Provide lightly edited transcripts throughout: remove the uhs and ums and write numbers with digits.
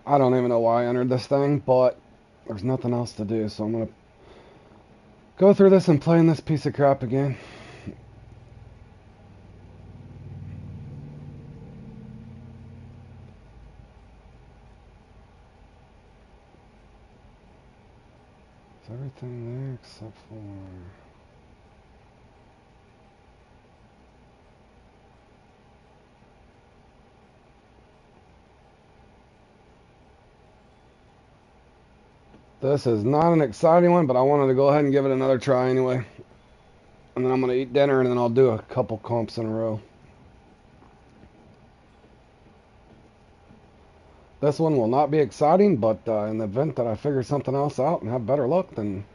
I don't even know why I entered this thing, but there's nothing else to do, so I'm gonna go through this and play in this piece of crap again. Is everything there except for... This is not an exciting one, but I wanted to go ahead and give it another try anyway. And then I'm going to eat dinner, and then I'll do a couple comps in a row. This one will not be exciting, but in the event that I figure something else out and have better luck, then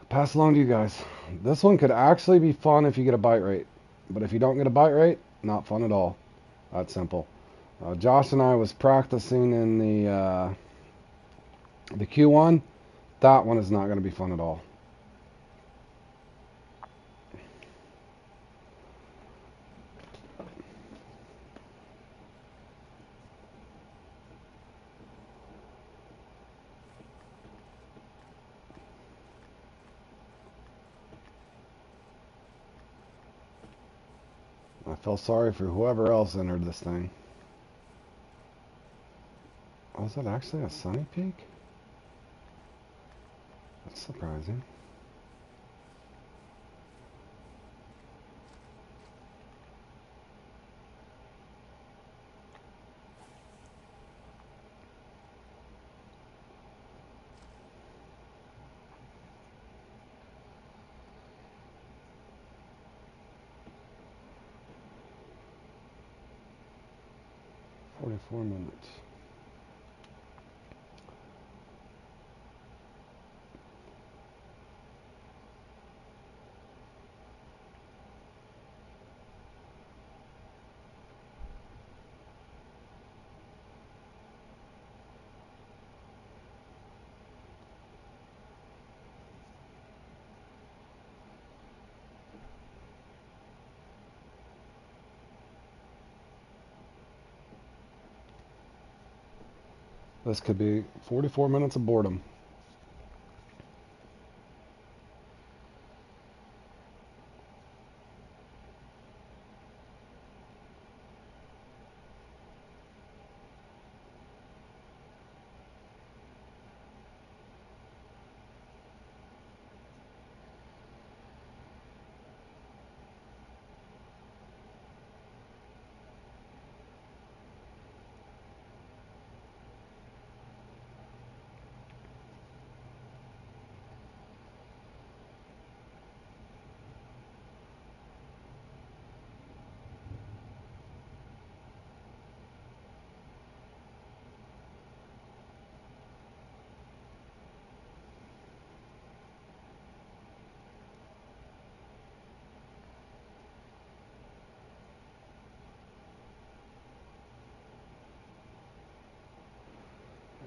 pass along to you guys. This one could actually be fun if you get a bite rate. But if you don't get a bite rate, not fun at all. That's simple. Josh and I was practicing in the Q1. That one is not going to be fun at all. I feel sorry for whoever else entered this thing. Oh, is that actually a Sunny Peak? That's surprising. $44 minutes. This could be 44 minutes of boredom.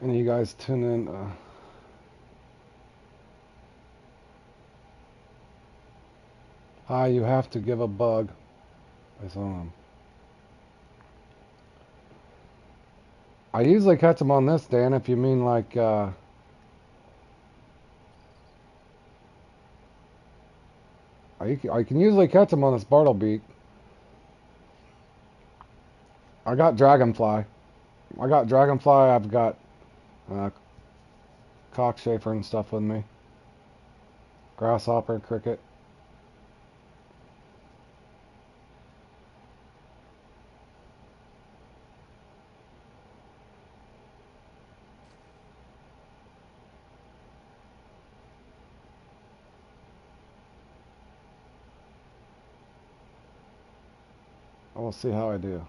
Any of you guys tune in? Hi, you have to give a bug. I saw him. I usually catch them on this, Dan, if you mean like, I can usually catch them on this Bartlebeak. I got Dragonfly. I got Dragonfly, I've got uh, Cockchafer and stuff with me. Grasshopper, Cricket. I will see how I do.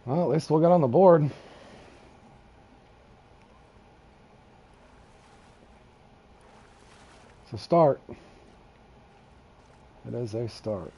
Well, at least we'll get on the board. It's a start. It is a start.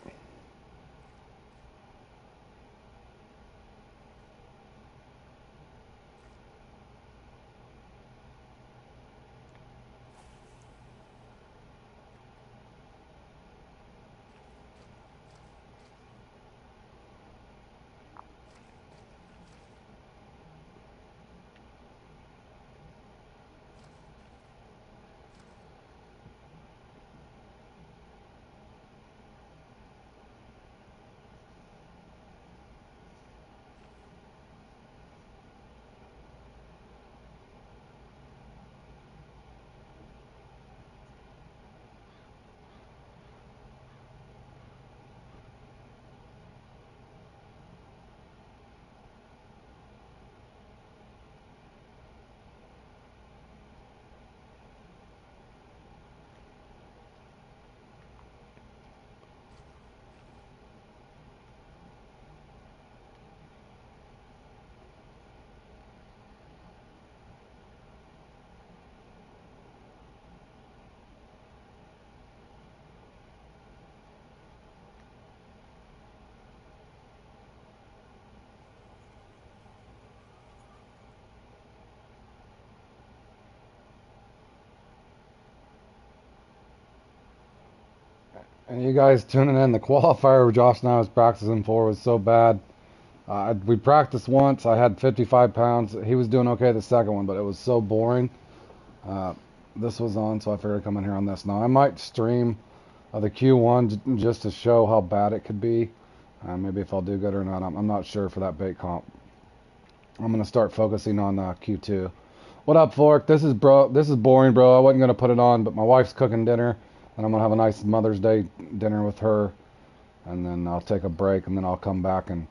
And you guys tuning in, the qualifier Josh and I was practicing for was so bad. We practiced once. I had 55 pounds. He was doing okay the second one, but it was so boring. Uh, this was on, so I figured I'd come in here on this. Now, I might stream the Q1 just to show how bad it could be. Maybe if I'll do good or not. I'm not sure for that bait comp. I'm going to start focusing on Q2. What up, Fork? This is boring, bro. I wasn't going to put it on, but my wife's cooking dinner, and I'm going to have a nice Mother's Day dinner with her. And then I'll take a break, and then I'll come back and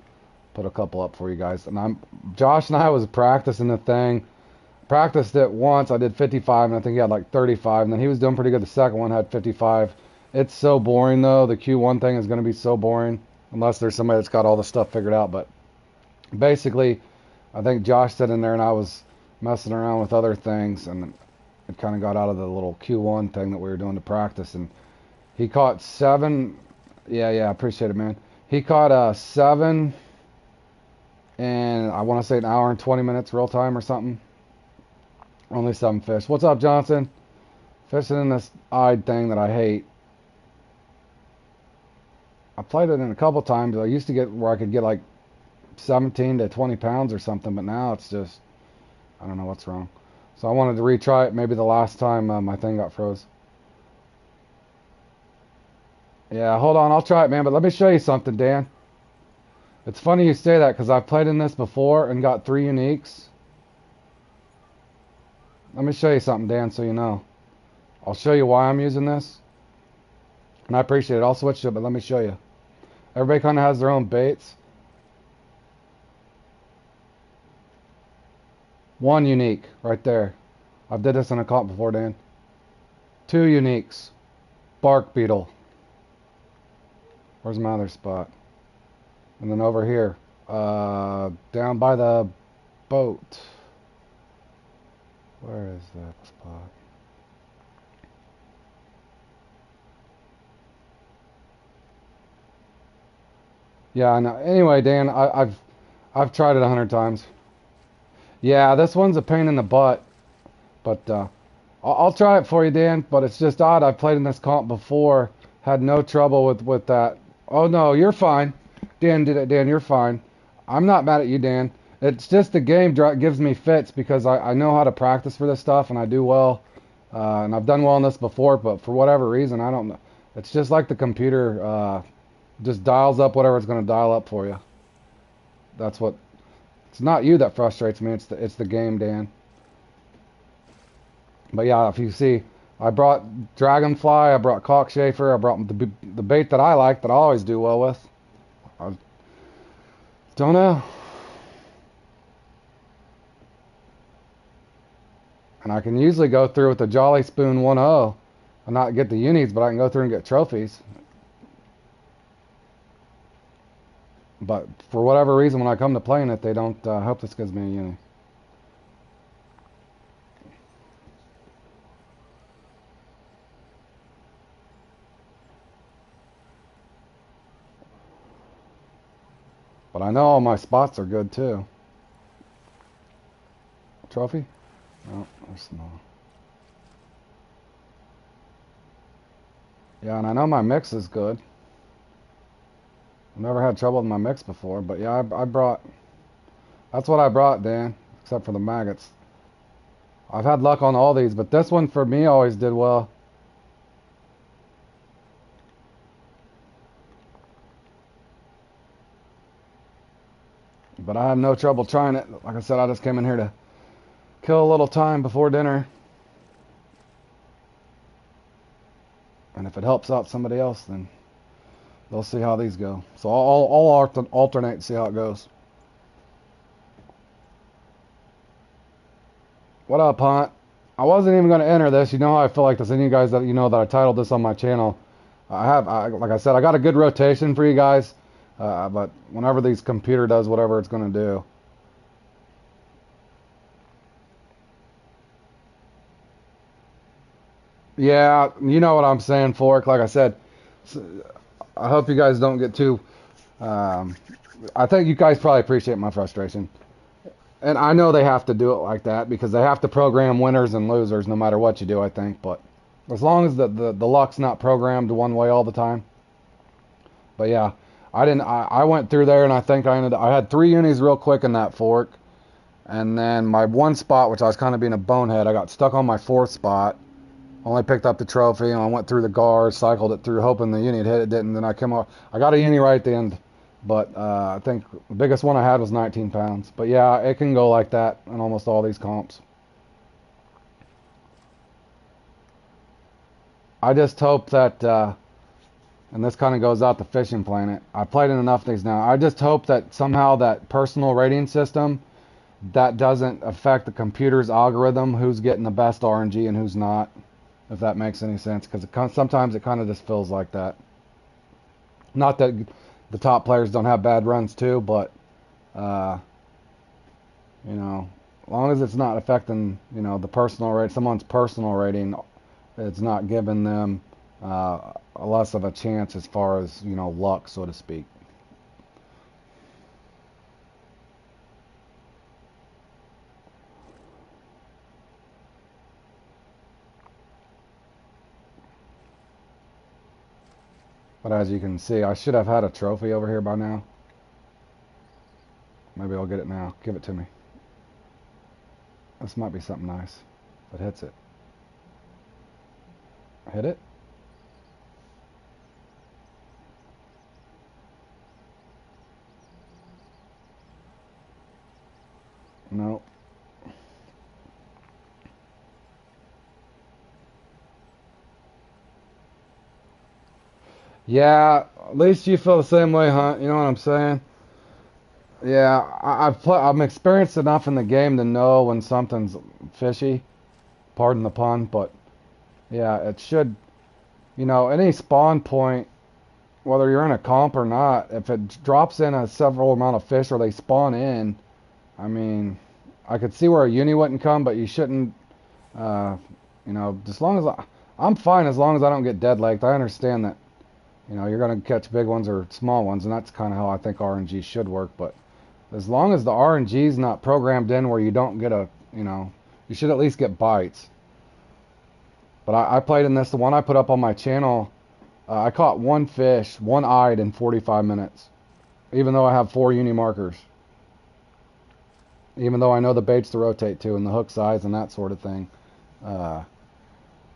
put a couple up for you guys. And Josh and I was practicing the thing. Practiced it once. I did 55, and I think he had like 35. And then he was doing pretty good. The second one had 55. It's so boring, though. The Q1 thing is going to be so boring, unless there's somebody that's got all the stuff figured out. But basically, I think Josh sat in there, and I was messing around with other things, and it kind of got out of the little Q1 thing that we were doing to practice. And he caught 7. Yeah, I appreciate it, man. He caught 7 and I want to say an hour and 20 minutes real time or something. Only 7 fish. What's up, Johnson? Fishing in this eyed thing that I hate. I played it in a couple times. I used to get where I could get like 17 to 20 pounds or something, but now it's just, I don't know what's wrong. So I wanted to retry it. Maybe the last time my thing got froze. Yeah, hold on. I'll try it, man. But let me show you something, Dan. It's funny you say that because I've played in this before and got 3 uniques. Let me show you something, Dan, so you know. I'll show you why I'm using this. And I appreciate it. I'll switch it, but let me show you. Everybody kind of has their own baits. 1 unique right there. I've did this in a comp before, Dan. 2 uniques. Bark beetle. Where's my other spot? And then over here, down by the boat. Where is that spot? Yeah, I know. Anyway, Dan, I've tried it 100 times. Yeah, this one's a pain in the butt, but I'll try it for you, Dan. But it's just odd. I've played in this comp before, had no trouble with that. Oh no, you're fine, Dan. Dan, you're fine. I'm not mad at you, Dan. It's just the game gives me fits because I know how to practice for this stuff and I do well, and I've done well in this before. But for whatever reason, I don't know. It's just like the computer just dials up whatever it's going to dial up for you. That's what. It's not you that frustrates me. It's the game, Dan. But yeah, if you see, I brought Dragonfly, I brought Cockchafer, I brought the bait that I like that I always do well with. I don't know. And I can usually go through with the Jolly Spoon 1.0 and not get the unis, but I can go through and get trophies. But for whatever reason, when I come to playing it, they don't. I hope this gives me a uni. But I know all my spots are good too. Trophy? No, there's no. Yeah, and I know my mix is good. I've never had trouble with my mix before, but yeah, I brought. That's what I brought, Dan. Except for the maggots. I've had luck on all these, but this one for me always did well. But I have no trouble trying it. Like I said, I just came in here to kill a little time before dinner. And if it helps out somebody else, then they'll see how these go. So I'll alternate and see how it goes. What up, Hunt? I wasn't even going to enter this. You know how I feel like this. Any of you guys that you know that I titled this on my channel. Like I said, I got a good rotation for you guys. But whenever these computer does whatever it's going to do. Yeah, you know what I'm saying, Fork. Like I said, I hope you guys don't get too. Um, I think you guys probably appreciate my frustration. And I know they have to do it like that because they have to program winners and losers no matter what you do, I think. But as long as the luck's not programmed one way all the time. But yeah, I went through there and I think I had 3 unis real quick in that fork. And then my one spot, which I was kind of being a bonehead, I got stuck on my 4th spot. Only picked up the trophy and I went through the guard, cycled it through, hoping the uni would hit. It didn't. Then I came off. I got a uni right at the end. But I think the biggest one I had was 19 pounds. But yeah, it can go like that in almost all these comps. I just hope that, and this kind of goes out the fishing planet. I played in enough things now. I just hope that somehow that personal rating system, that doesn't affect the computer's algorithm, who's getting the best RNG and who's not, if that makes any sense. Because sometimes it kind of just feels like that. Not that the top players don't have bad runs too, but uh, you know, as long as it's not affecting, the personal rate, someone's personal rating, it's not giving them less of a chance as far as, luck, so to speak. But as you can see, I should have had a trophy over here by now. Maybe I'll get it now. Give it to me. This might be something nice. If it hits it. Hit it? No. Yeah, at least you feel the same way, Hunt. You know what I'm saying? Yeah, I'm experienced enough in the game to know when something's fishy. Pardon the pun, but yeah, it should. Any spawn point, whether you're in a comp or not, if it drops in a several amount of fish or they spawn in, I mean, I could see where a uni wouldn't come, but you shouldn't. Uh, as long as I'm fine as long as I don't get dead legged. I understand that. You're gonna catch big ones or small ones, and that's kind of how I think RNG should work. But as long as the RNG is not programmed in where you don't get you should at least get bites. But I played in this, the one I put up on my channel. I caught one fish, one-eyed in 45 minutes, even though I have 4 uni markers. Even though I know the baits to rotate to and the hook size and that sort of thing. Uh,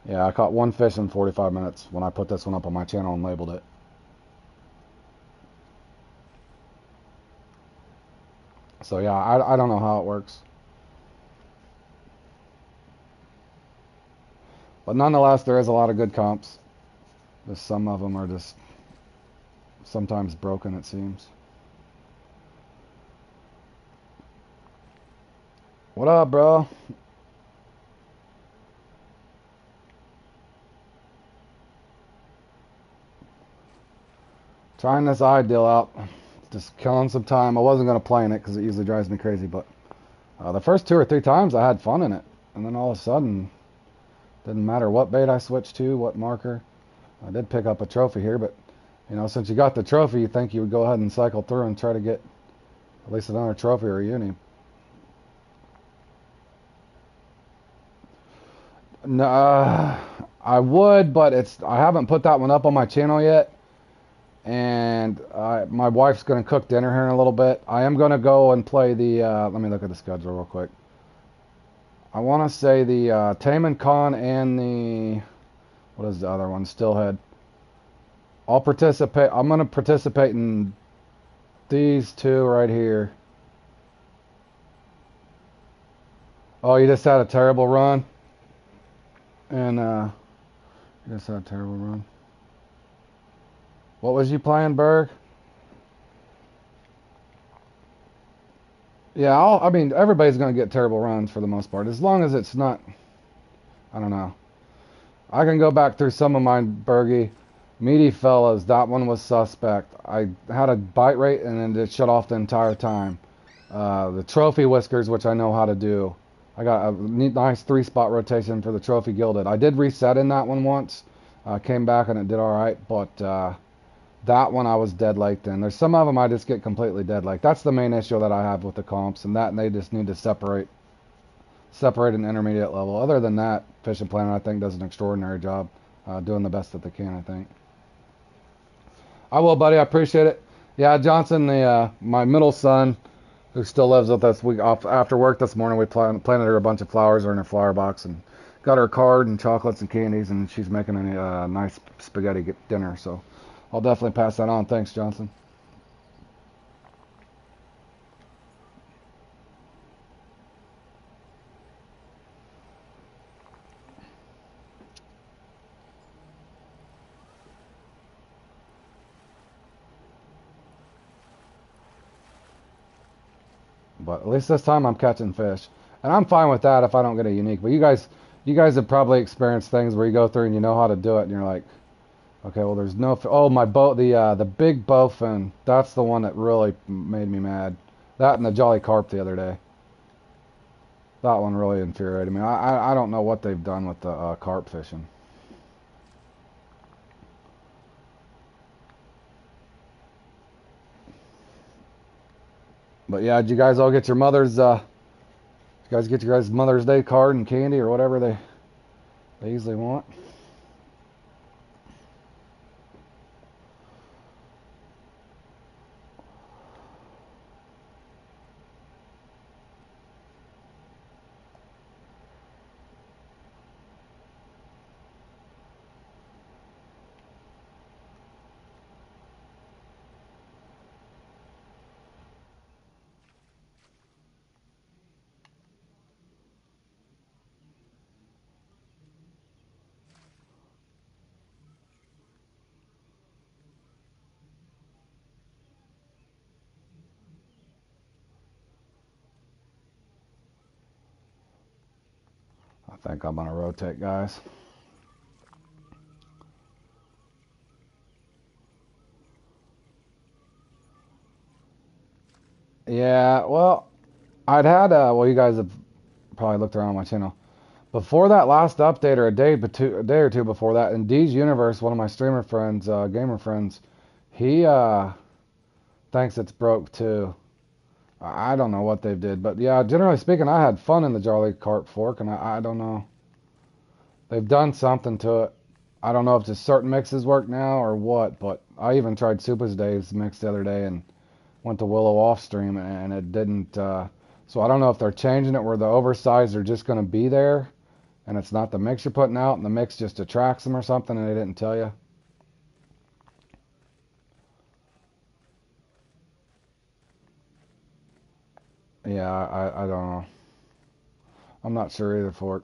yeah, I caught one fish in 45 minutes when I put this one up on my channel and labeled it. So yeah, I don't know how it works. But nonetheless, there is a lot of good comps. Just some of them are just sometimes broken, it seems. What up, bro? Trying this eye deal out. just killing some time. I wasn't going to play in it because it usually drives me crazy, but the first 2 or 3 times I had fun in it. And then all of a sudden, didn't matter what bait I switched to, what marker. I did pick up a trophy here, but you know, since you got the trophy, you think you would go ahead and cycle through and try to get at least another trophy or a uni. No, I would, but I haven't put that one up on my channel yet. And my wife's going to cook dinner here in a little bit. I am going to go and play the, let me look at the schedule real quick. I want to say the Taman Khan and the, what is the other one, Stillhead. I'll participate, I'm going to participate in these two right here. Oh, you just had a terrible run? And, you just had a terrible run. What was you playing, Berg? Yeah, I mean, everybody's going to get terrible runs for the most part. As long as it's not, I don't know. I can go back through some of mine, Bergie. Meaty Fellas, that one was suspect. I had a bite rate and then it shut off the entire time. The Trophy Whiskers, which I know how to do. I got a nice 3-spot rotation for the Trophy Gilded. I did reset in that one once. Came back and it did alright, but that one I was dead late then. There's some of them I just get completely dead late. That's the main issue that I have with the comps, and they just need to separate an intermediate level. Other than that, Fishing Planet I think does an extraordinary job doing the best that they can, I think. I will, buddy. I appreciate it. Yeah, Johnson, my middle son, who still lives with us, we off after work this morning, we planted her a bunch of flowers in her flower box and got her a card and chocolates and candies, and she's making a nice spaghetti dinner, so I'll definitely pass that on. Thanks, Johnson. But at least this time I'm catching fish. And I'm fine with that if I don't get a unique. But you guys have probably experienced things where you go through and you know how to do it and you're like, okay, well there's no, oh, my boat, the big bowfin, that's the one that really made me mad. That and the Jolly Carp the other day. That one really infuriated me. I don't know what they've done with the carp fishing. But yeah, did you guys all get your mother's, you guys get your guys' Mother's Day card and candy or whatever they usually want? I think I'm gonna rotate, guys. Yeah, well, well, you guys have probably looked around my channel. Before that last update, or a day or two before that, in D's Universe, one of my streamer friends, gamer friends, he thinks it's broke too. I don't know what they did, but yeah, generally speaking, I had fun in the Jolly Carp Fork, and I don't know. They've done something to it. I don't know if just certain mixes work now or what, but I even tried Supa's Dave's mix the other day and went to Willow off stream, and it didn't. So I don't know if they're changing it where the oversized are just going to be there, and it's not the mix you're putting out, and the mix just attracts them or something, and they didn't tell you. Yeah, I don't know. I'm not sure either, Fork.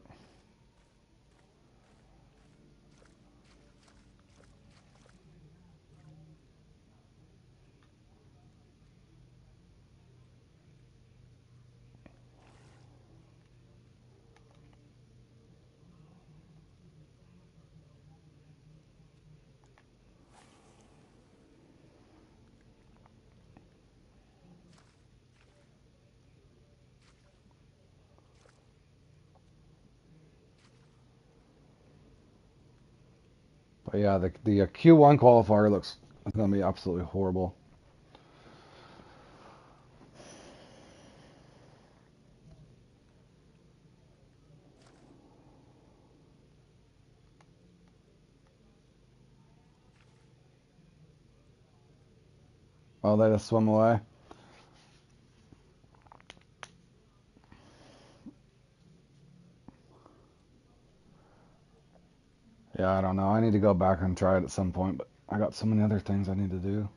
But yeah, the Q1 qualifier looks going to be absolutely horrible. Oh, they just swim away. Yeah, I don't know. I need to go back and try it at some point, but I got so many other things I need to do.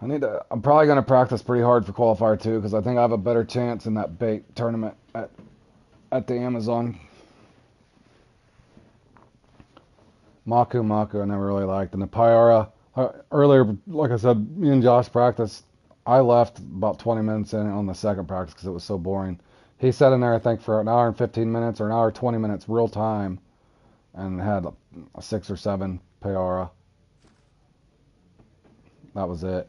I'm probably going to practice pretty hard for qualifier 2 because I think I have a better chance in that bait tournament at the Amazon. Maku I never really liked. And the Pyara, earlier, like I said, me and Josh practiced. I left about 20 minutes in on the second practice because it was so boring. He sat in there, I think, for an hour and 15 minutes or an hour 20 minutes real time and had a 6 or 7 Pyara. That was it.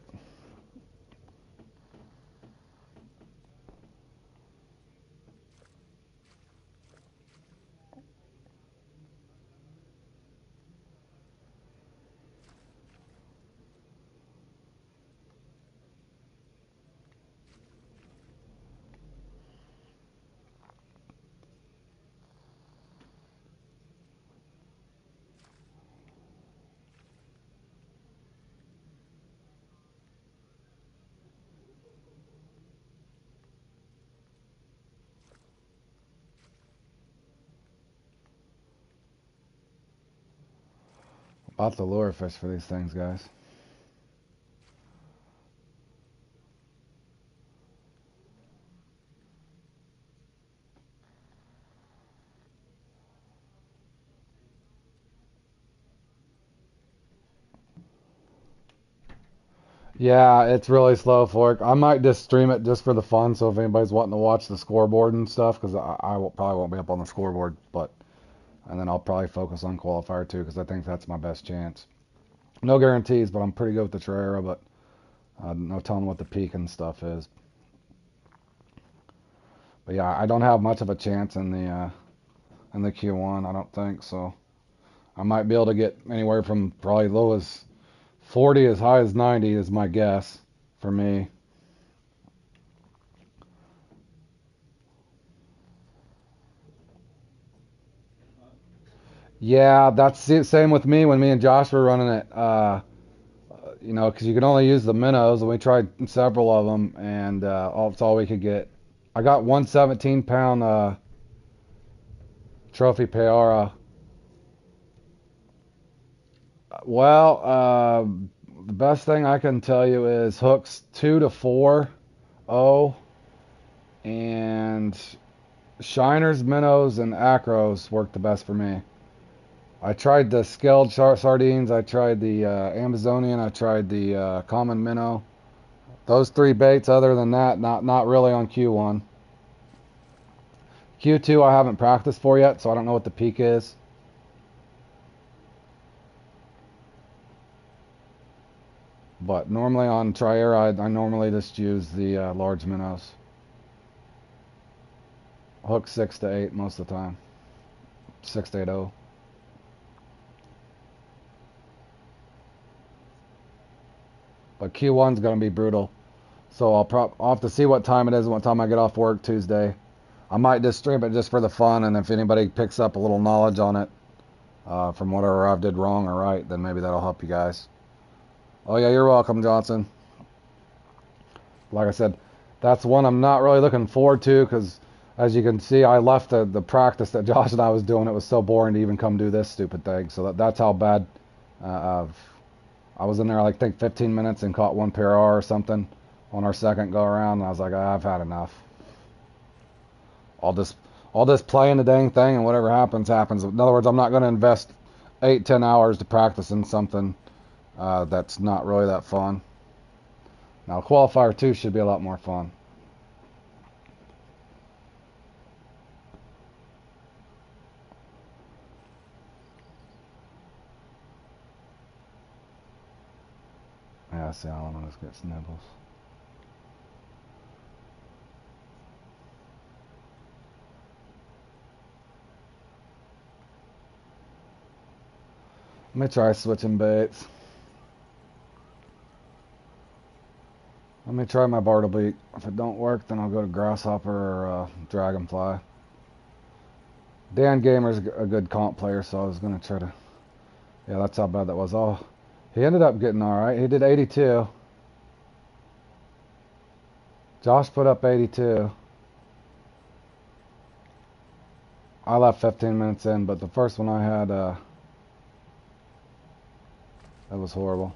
About the lure fish for these things, guys. Yeah, it's really slow, Fork. I might just stream it just for the fun, so if anybody's wanting to watch the scoreboard and stuff, because probably won't be up on the scoreboard, but and then I'll probably focus on qualifier 2 because I think that's my best chance. No guarantees, but I'm pretty good with the Troyera, but no telling what the peak and stuff is. But yeah, I don't have much of a chance in the Q1. I don't think so. I might be able to get anywhere from probably low as 40 as high as 90 is my guess for me. Yeah, that's the same with me when me and Josh were running it. You know, because you can only use the minnows, and we tried several of them, and that's all we could get. I got one 17-pound trophy Pyara. Well, the best thing I can tell you is hooks 2 to 4, and shiners, minnows, and acros work the best for me. I tried the scaled sardines, I tried the Amazonian, I tried the common minnow. Those 3 baits. Other than that, not really on Q1. Q2 I haven't practiced for yet, so I don't know what the peak is. But normally on Troyera, I normally just use the large minnows. Hook 6 to 8 most of the time. 6 to 8 But Q1's going to be brutal. So I'll have to see what time it is and what time I get off work Tuesday. I might just stream it just for the fun, and if anybody picks up a little knowledge on it from whatever I did wrong or right, then maybe that'll help you guys. Oh yeah, you're welcome, Johnson. Like I said, that's one I'm not really looking forward to because, as you can see, I left the practice that Josh and I was doing. It was so boring to even come do this stupid thing. So that's how bad I was in there, like, I think 15 minutes and caught 1 pair R or something on our second go around. And I was like, I've had enough. I'll just play in the dang thing, and whatever happens, happens. In other words, I'm not going to invest 8-10 hours to practice in something that's not really that fun. Now, qualifier 2 should be a lot more fun. Yeah, see, I want to get nibbles. Let me try switching baits. Let me try my Bartlebeak. If it don't work, then I'll go to Grasshopper or Dragonfly. Dan Gamer's a good comp player, so I was going to try to... Yeah, that's how bad that was. Oh, he ended up getting alright. He did 82. Josh put up 82. I left 15 minutes in, but the first one I had, that was horrible.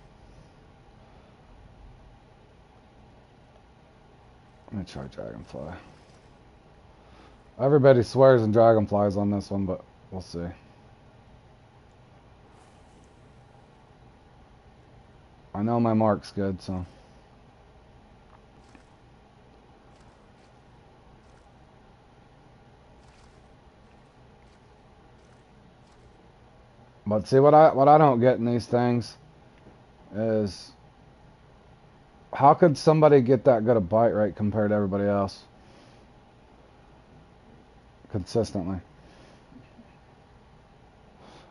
Let me try Dragonfly. Everybody swears in Dragonflies on this one, but we'll see. I know my mark's good, so... But see, what I don't get in these things is how could somebody get that good a bite rate compared to everybody else consistently?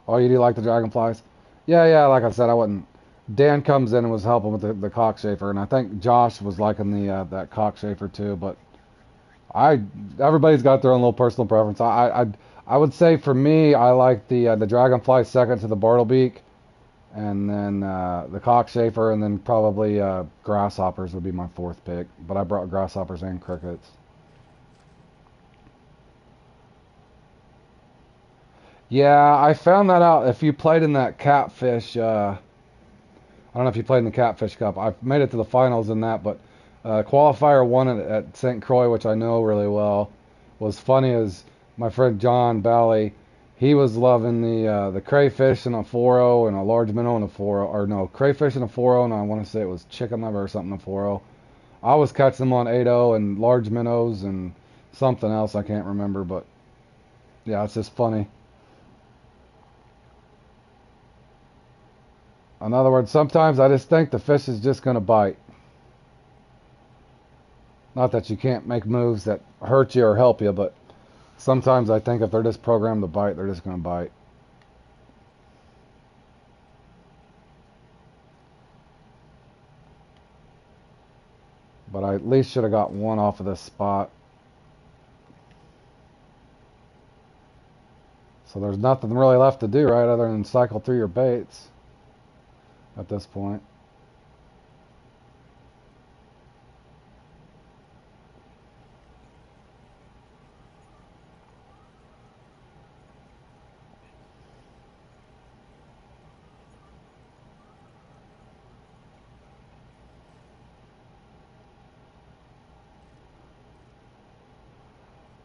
Oh, you do like the Dragonflies? Yeah, like I said, I wouldn't. Dan comes in and was helping with the cockchafer, and I think Josh was liking the that cockchafer too, but everybody's got their own little personal preference. I would say for me, I like the Dragonfly second to the Bartlebeak, and then the cockchafer, and then probably Grasshoppers would be my fourth pick. But I brought Grasshoppers and Crickets. Yeah, I found that out. If you played in that Catfish, I don't know if you played in the Catfish Cup. I made it to the finals in that, but qualifier one at St. Croix, which I know really well, was funny as my friend John Bally. He was loving the crayfish and a 4.0 and a large minnow and a 4.0, or no, crayfish and a 4.0, and I want to say it was chicken liver or something, a 4.0. I was catching them on 8.0 and large minnows and something else I can't remember, but yeah, it's just funny. In other words, sometimes I just think the fish is just going to bite. Not that you can't make moves that hurt you or help you, but sometimes I think if they're just programmed to bite, they're just going to bite. But I at least should have got one off of this spot. So there's nothing really left to do, right, other than cycle through your baits at this point.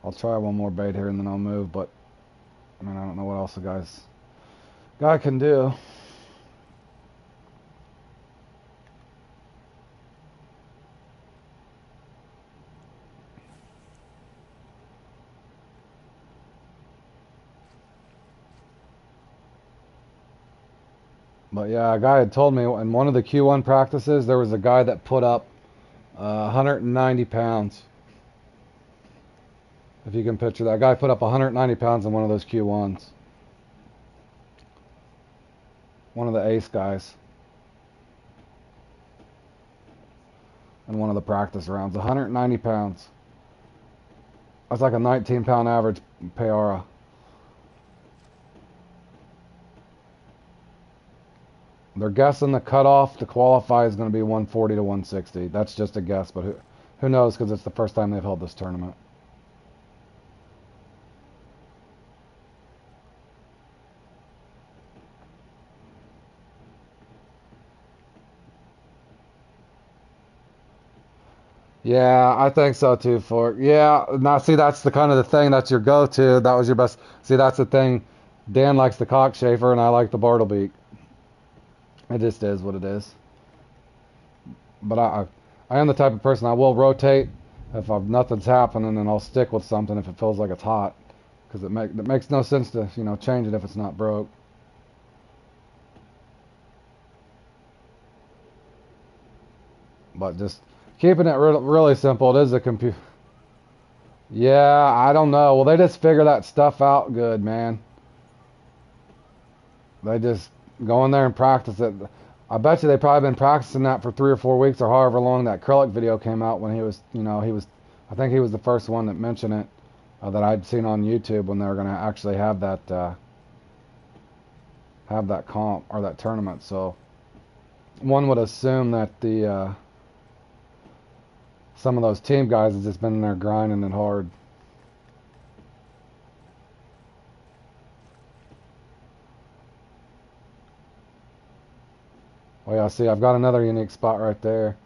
I'll try one more bait here and then I'll move, but I mean, I don't know what else the guy can do. But yeah, a guy had told me in one of the Q1 practices, there was a guy that put up 190 pounds. If you can picture that. Guy put up 190 pounds in one of those Q1s. One of the ace guys. In one of the practice rounds. 190 pounds. That's like a 19-pound average Payara. They're guessing the cutoff to qualify is going to be 140 to 160. That's just a guess, but who knows, because it's the first time they've held this tournament. Yeah, I think so too, Fork. Yeah, now see, that's the kind of the thing that's your go-to. That was your best. See, that's the thing. Dan likes the cockchafer, and I like the Bartlebeak. It just is what it is. But I am the type of person I will rotate if nothing's happening, and I'll stick with something if it feels like it's hot, because it makes no sense to change it if it's not broke. But just keeping it really simple. It is a computer. Yeah, I don't know. Well, they just figure that stuff out good, man. They just Go in there and practice it. I bet you they probably been practicing that for 3 or 4 weeks or however long that Krellick video came out when he was, I think he was the first one that mentioned it that I'd seen on YouTube when they were going to actually have that comp or that tournament. So one would assume that the some of those team guys have just been in there grinding it hard. Oh yeah, see, I've got another unique spot right there,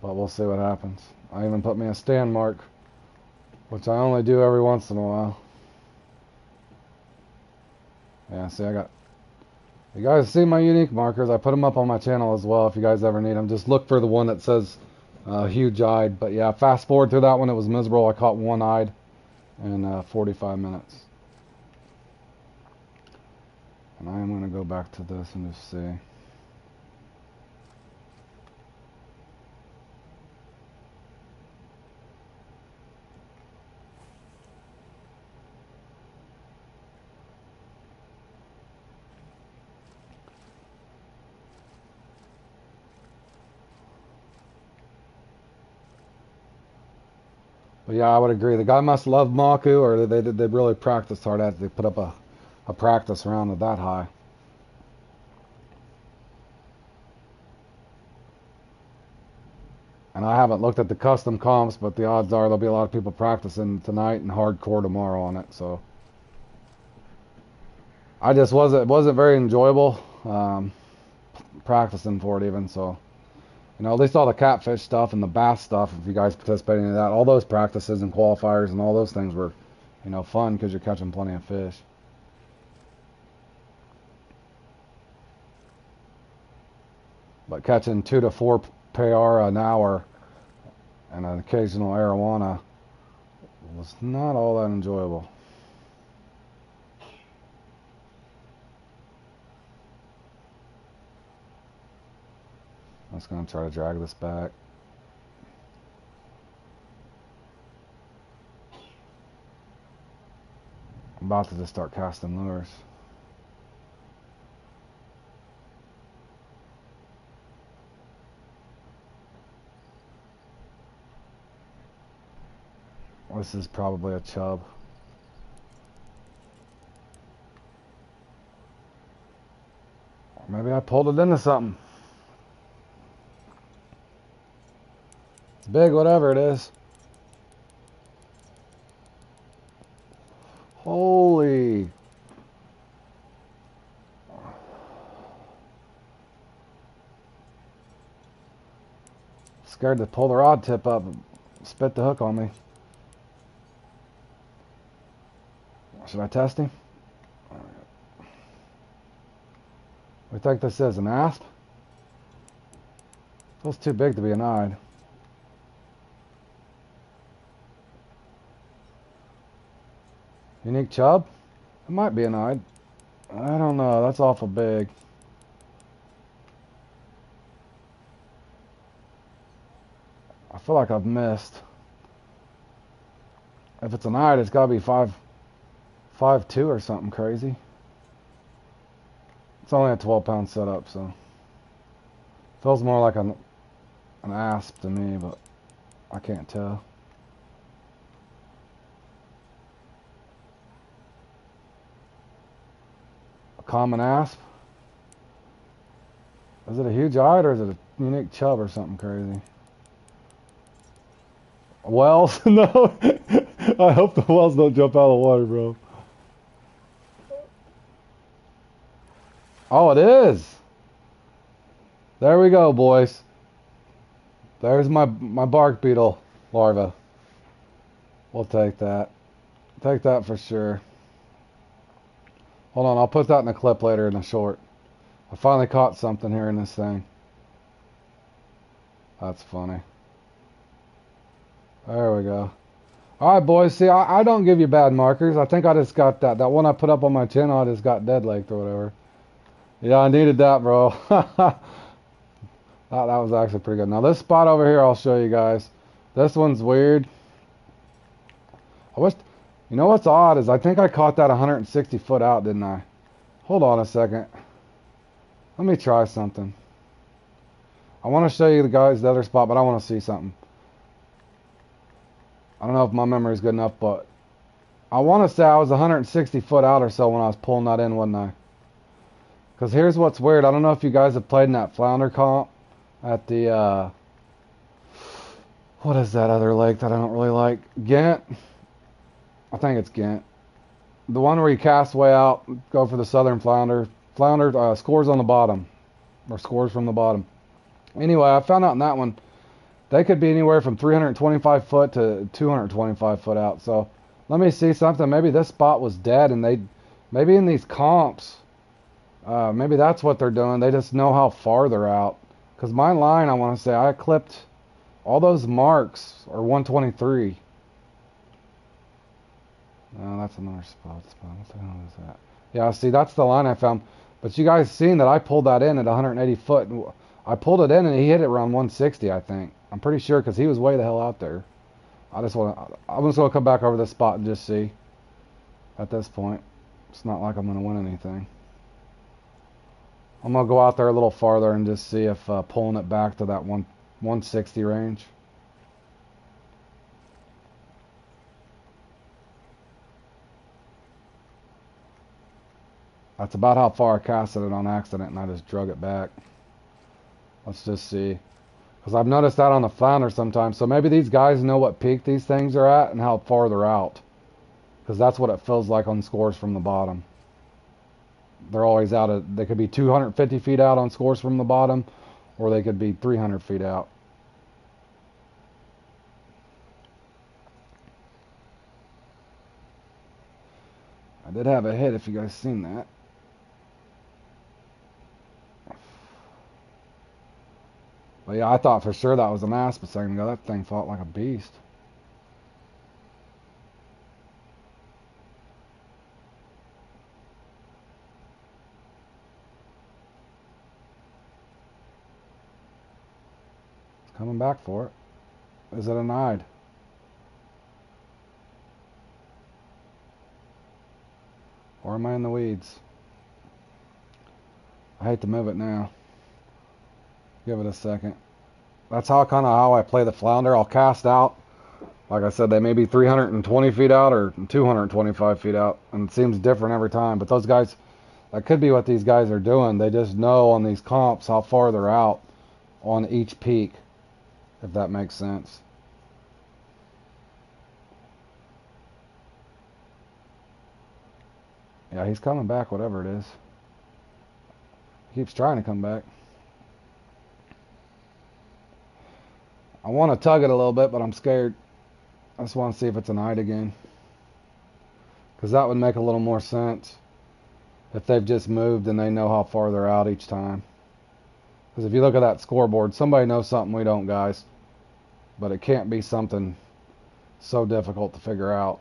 but we'll see what happens. I even put me a stand mark, which I only do every once in a while. Yeah, see, you guys see my unique markers. I put them up on my channel as well if you guys ever need them. Just look for the one that says huge-eyed. But yeah, fast forward through that one, it was miserable. I caught one-eyed in 45 minutes. And I am going to go back to this and just see. But yeah, I would agree. The guy must love Maku, or they really practiced hard at it. They put up a practice round that high. And I haven't looked at the custom comps, but the odds are there'll be a lot of people practicing tonight and hardcore tomorrow on it. So I just wasn't very enjoyable practicing for it even. So at least all the catfish stuff and the bass stuff, if you guys participated in that, all those practices and qualifiers and all those things were, fun because you're catching plenty of fish. But catching 2 to 4 payara an hour and an occasional arowana was not all that enjoyable. I'm just going to try to drag this back. I'm about to just start casting lures. This is probably a chub. Or maybe I pulled it into something. It's big, whatever it is. Holy. Scared to pull the rod tip up and spit the hook on me. Should I test him? What do you think this is, an asp? Feels too big to be an eyed. Unique chub? It might be an eyed. I don't know, that's awful big. I feel like I've missed. If it's an eyed, it's gotta be 5'2" or something crazy. It's only a 12-pound setup, so feels more like an asp to me, but I can't tell. A common asp? Is it a huge eyed or is it a unique chub or something crazy? Wells? No. I hope the wells don't jump out of the water, bro. Oh, it is. There we go, boys. There's my bark beetle larva. We'll take that. Take that for sure. Hold on, I'll put that in a clip later in a short. I finally caught something here in this thing. That's funny. There we go. Alright, boys. See, I don't give you bad markers. I think I just got that. That one I put up on my channel, I just got dead legged or whatever. Yeah, I needed that, bro. that was actually pretty good. Now, this spot over here, I'll show you guys. This one's weird. I wish... You know what's odd is I think I caught that 160 foot out, didn't I? Hold on a second. Let me try something. I want to show you the guys the other spot, but I want to see something. I don't know if my memory is good enough, but I want to say I was 160 foot out or so when I was pulling that in, wasn't I? Because here's what's weird. I don't know if you guys have played in that flounder comp at the, what is that other lake that I don't really like? Ghent? I think it's Ghent. The one where you cast way out, go for the southern flounder. Flounder scores on the bottom, or scores from the bottom. Anyway, I found out in that one, they could be anywhere from 325 foot to 225 foot out. So let me see something. Maybe this spot was dead, and maybe in these comps, maybe that's what they're doing. They just know how far they're out. Because my line, I want to say, I clipped all those marks are 123. No, that's another spot. What the hell is that? Yeah, see, that's the line I found. But you guys seen that I pulled that in at 180 foot. I pulled it in and he hit it around 160, I think. I'm pretty sure because he was way the hell out there. I'm just going to come back over this spot and just see. At this point, it's not like I'm going to win anything. I'm going to go out there a little farther and just see if pulling it back to that 160 range. That's about how far I casted it on accident, and I just drug it back. Let's just see. Because I've noticed that on the flounder sometimes. So maybe these guys know what peak these things are at and how far they're out. Because that's what it feels like on scores from the bottom. They're always out at, they could be 250 feet out on scores from the bottom, or they could be 300 feet out. I did have a hit, if you guys seen that. But yeah, I thought for sure that was an asp a second ago. That thing fought like a beast. It's coming back for it. Is it an eyed? Or am I in the weeds? I hate to move it now. Give it a second. That's how I play the flounder. I'll cast out. Like I said, they may be 320 feet out or 225 feet out. And it seems different every time. But those guys, that could be what these guys are doing. They just know on these comps how far they're out on each peak. If that makes sense. Yeah, he's coming back, whatever it is. He keeps trying to come back. I want to tug it a little bit, but I'm scared. I just want to see if it's an eyed again. Because that would make a little more sense. If they've just moved and they know how far they're out each time. Because if you look at that scoreboard, somebody knows something we don't, guys. But it can't be something so difficult to figure out.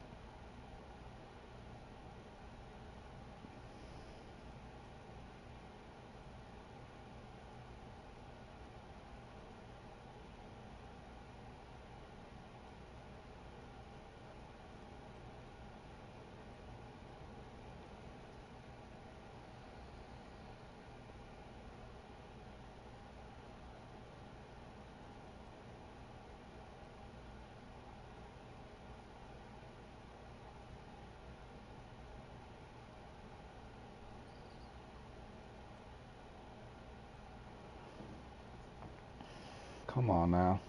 Come on now.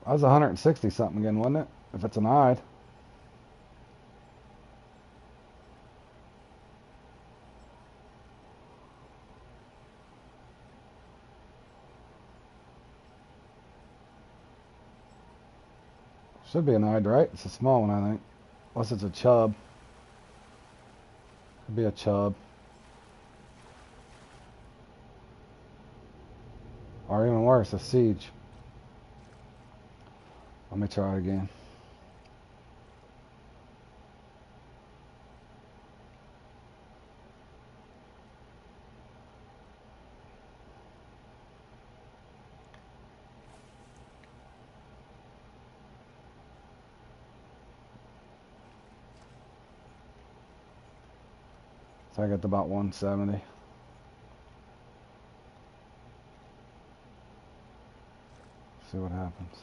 That was 160 something again, wasn't it? If it's an eyed. Should be an eyed, right? It's a small one, I think. Unless it's a chub. Could be a chub. Or even worse, a siege. Let me try it again. So I get to about 170. See what happens.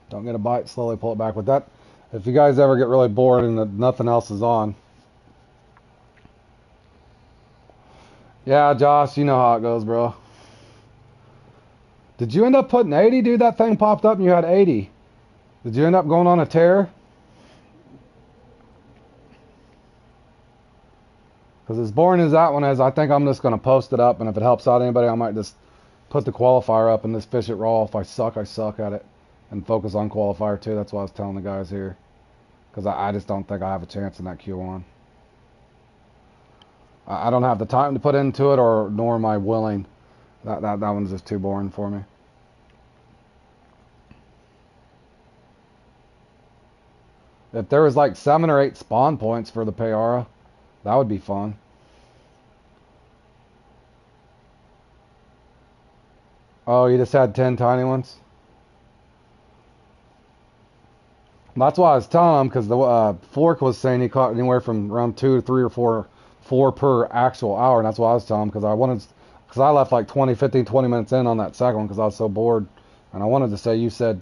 Don't get a bite, slowly pull it back. With that, if you guys ever get really bored and nothing else is on. Yeah, Josh, you know how it goes, bro. Did you end up putting 80, dude? That thing popped up and you had 80. Did you end up going on a tear? Because as boring as that one is, I think I'm just going to post it up. And if it helps out anybody, I might just put the qualifier up and just fish it raw. If I suck at it. And focus on qualifier too. That's what I was telling the guys here. Because I just don't think I have a chance in that Q1. I don't have the time to put into it, or nor am I willing. That one's just too boring for me. If there was like 7 or 8 spawn points for the Payara, that would be fun. Oh, you just had 10 tiny ones? That's why I was telling him, because the Fork was saying he caught anywhere from around 2 to 3 or 4 per actual hour, and that's why I was telling him, because I left like 15, 20 minutes in on that second one because I was so bored, and I wanted to say you said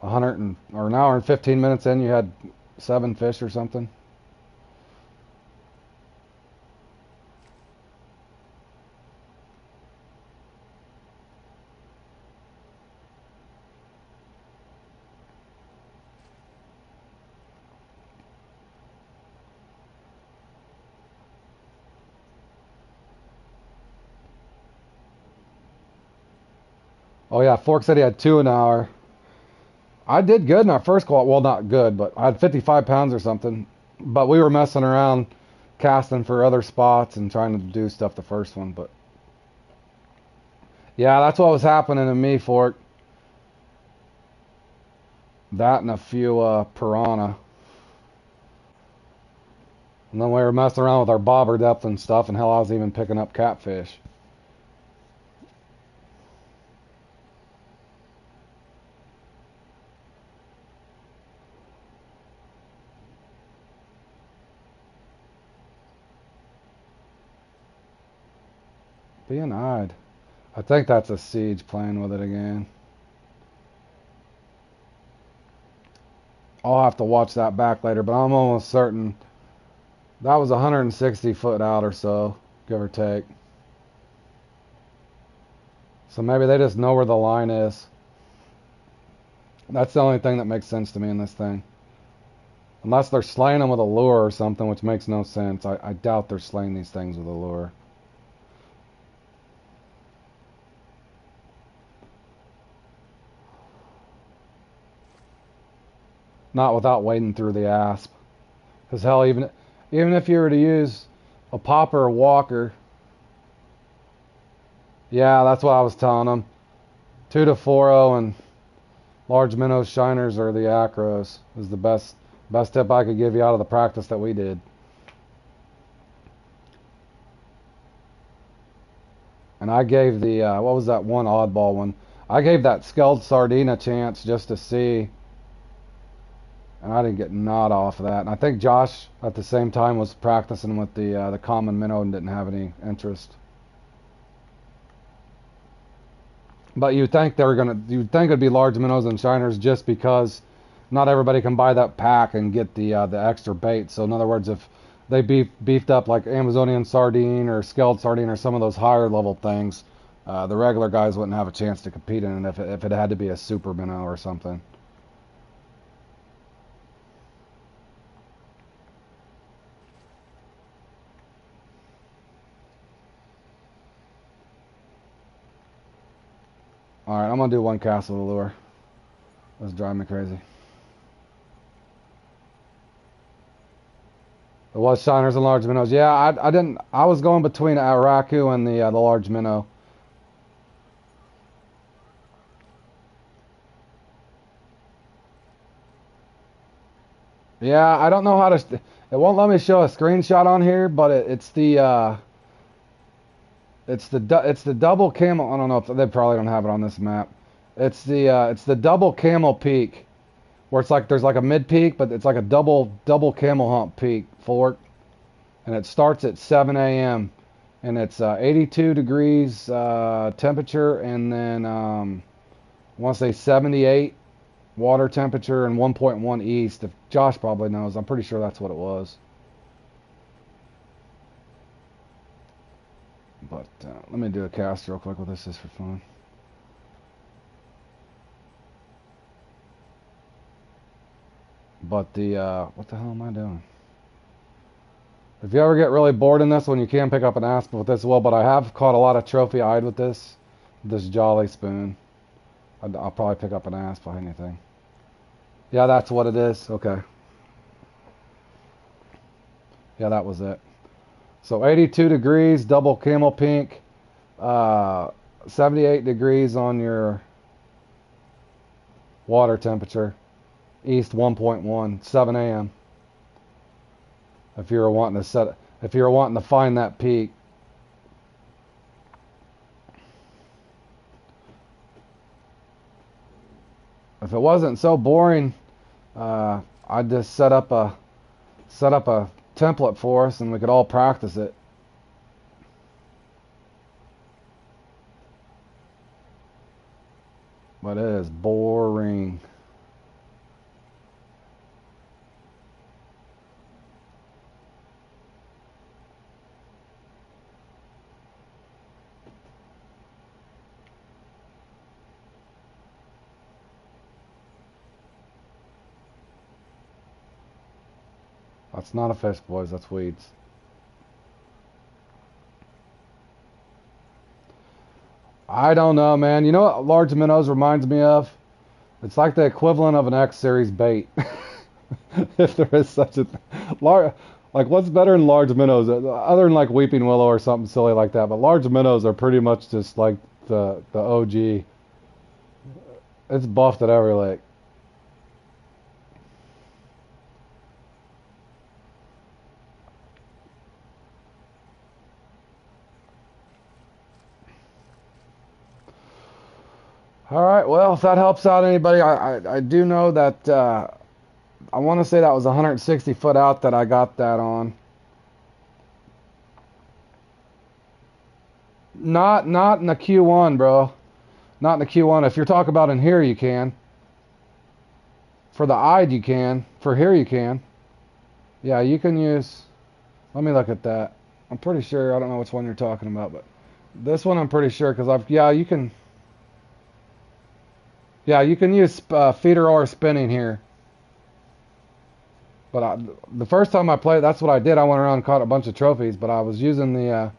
100 or an hour and 15 minutes in you had 7 fish or something. Oh yeah, Fork said he had 2 an hour. I did good in our first call. Well, not good, but I had 55 pounds or something. But we were messing around, casting for other spots and trying to do stuff the first one. But yeah, that's what was happening to me, Fork. That and a few piranha. And then we were messing around with our bobber depth and stuff, and hell, I was even picking up catfish. Being eyed. I think that's a Siege playing with it again. I'll have to watch that back later, but I'm almost certain that was 160 foot out or so, give or take. So maybe they just know where the line is. That's the only thing that makes sense to me in this thing. Unless they're slaying them with a lure or something, which makes no sense. I doubt they're slaying these things with a lure. Not without wading through the asp. Because hell, even if you were to use a popper or walker, yeah, that's what I was telling them. 2 to 4.0 and large minnow shiners are the acros. Is the best tip I could give you out of the practice that we did. And I gave the what was that one oddball one? I gave that scaled sardine a chance just to see. And I didn't get not off of that. And I think Josh at the same time was practicing with the common minnow and didn't have any interest. But you'd think it'd be large minnows and shiners just because not everybody can buy that pack and get the extra bait. So in other words, if they beefed up like Amazonian sardine or scaled sardine or some of those higher level things, the regular guys wouldn't have a chance to compete in it if it had to be a super minnow or something. Alright, I'm going to do one cast with a lure. That's driving me crazy. It was shiners and large minnows. Yeah, I was going between a raku and the large minnow. Yeah, I don't know how to... It won't let me show a screenshot on here, but it's the double camel. I don't know if they probably don't have it on this map. It's the double camel peak, where it's like there's like a mid peak, but it's like a double camel hump peak fork, and it starts at 7 a.m. and it's 82 degrees temperature, and then I want to say 78 water temperature and 1.1 east. If Josh probably knows, I'm pretty sure that's what it was. But let me do a cast real quick with this just for fun. But what the hell am I doing? If you ever get really bored in this one, you can pick up an asp with this as well. But I have caught a lot of trophy-eyed with this Jolly spoon. I'll probably pick up an asp by anything. Yeah, that's what it is. Okay. Yeah, that was it. So 82 degrees, double camel pink, 78 degrees on your water temperature, east 1.1, 7 a.m. If you were wanting to find that peak. If it wasn't so boring, I'd just set up a template for us, and we could all practice it. But it is boring. That's not a fish, boys. That's weeds. I don't know, man. You know what large minnows reminds me of? It's like the equivalent of an X series bait. If there is such a thing. Like, what's better than large minnows? Other than like weeping willow or something silly like that. But large minnows are pretty much just like the OG. It's buffed at every lake. All right, well, if that helps out anybody, I do know that I want to say that was 160 foot out that I got that on. Not in the Q1, bro. Not in the Q1. If you're talking about in here, you can. For the eyed, you can. For here, you can. Yeah, you can use... Let me look at that. I'm pretty sure. I don't know which one you're talking about, but this one I'm pretty sure because yeah, you can... Yeah, you can use feeder or spinning here. But the first time I played, that's what I did. I went around and caught a bunch of trophies, but I was using the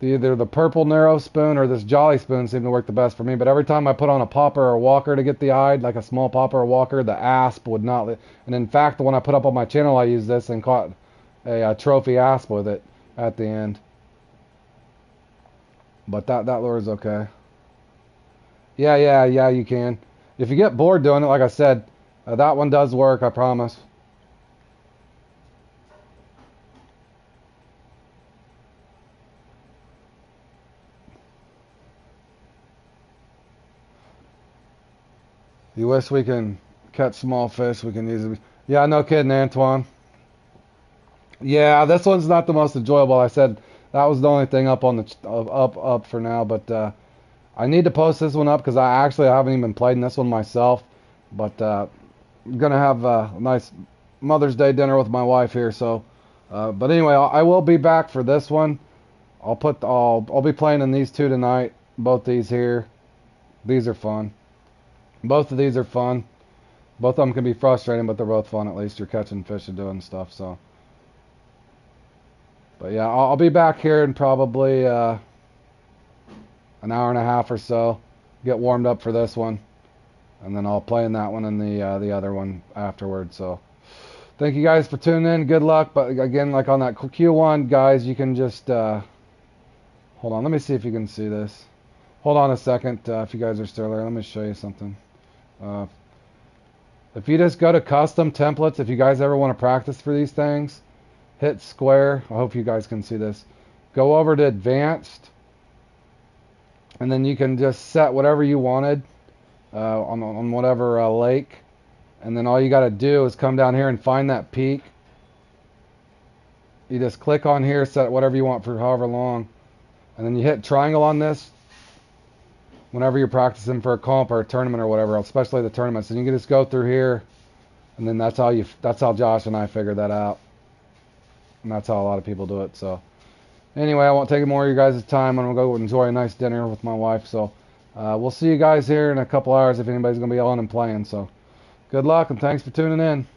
either the purple narrow spoon or this Jolly spoon seemed to work the best for me. But every time I put on a popper or walker to get the eyed, like a small popper or walker, the asp would not. And in fact, the one I put up on my channel, I used this and caught a trophy asp with it at the end. But that lure is okay. Yeah, you can. If you get bored doing it, like I said, that one does work, I promise. You wish we can catch small fish, we can use it. Yeah, no kidding, Antoine. Yeah, this one's not the most enjoyable. I said that was the only thing up on the up for now, but I need to post this one up because I haven't even played in this one myself. But I'm gonna have a nice Mother's Day dinner with my wife here. So, but anyway, I will be back for this one. I'll be playing in these two tonight. Both these here. These are fun. Both of these are fun. Both of them can be frustrating, but they're both fun. At least you're catching fish and doing stuff. So, but yeah, I'll be back here in probably an hour and a half or so. Get warmed up for this one, and then I'll play in that one and the other one afterwards. So, thank you guys for tuning in. Good luck. But again, like on that Q1, guys, you can just hold on. Let me see if you can see this. Hold on a second. If you guys are still there, let me show you something. If you just go to custom templates, if you guys ever want to practice for these things, hit square. I hope you guys can see this. Go over to advanced, and then you can just set whatever you wanted on whatever lake, and then all you got to do is come down here and find that peak, You just click on here, set whatever you want for however long, and then you hit triangle on this whenever you're practicing for a comp or a tournament or whatever, especially the tournaments. And you can just go through here, and then that's how Josh and I figured that out, and that's how a lot of people do it. So anyway, I won't take more of you guys' time. I'm gonna go enjoy a nice dinner with my wife. So we'll see you guys here in a couple hours if anybody's gonna be on and playing. So good luck and thanks for tuning in.